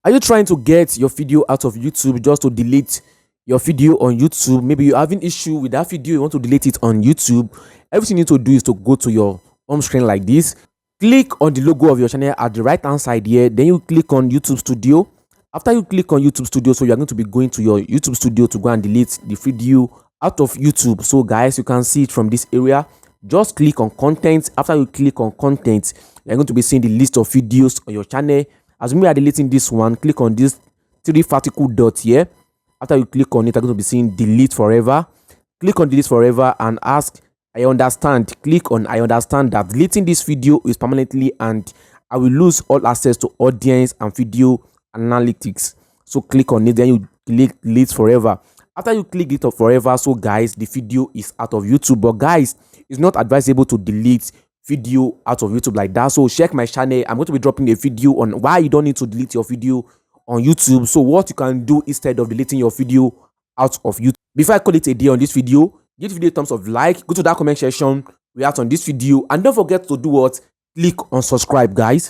Are you trying to get your video out of YouTube just to delete your video on YouTube? Maybe you're having issue with that video, you want to delete it on YouTube. Everything you need to do is to go to your home screen like this. Click on the logo of your channel at the right hand side here. Then you click on YouTube Studio. After you click on YouTube Studio, so you're going to be going to your YouTube Studio to go and delete the video out of YouTube. So guys, you can see it from this area. Just click on content. After you click on content, you're going to be seeing the list of videos on your channel. As we are deleting this one, click on this three vertical dot here. After you click on it, you're going to be seeing delete forever. Click on delete forever and ask I understand. Click on I understand that deleting this video is permanently and I will lose all access to audience and video analytics. So click on it, then you click delete forever. After you click delete forever, so guys, the video is out of YouTube. But guys, it's not advisable to delete video out of YouTube like that. So check my channel. I'm going to be dropping a video on why you don't need to delete your video on YouTube. So what you can do instead of deleting your video out of YouTube. Before I call it a day on this video, give the video a thumbs up, like, go to that comment section, react on this video, and don't forget to do what? Click on subscribe, guys.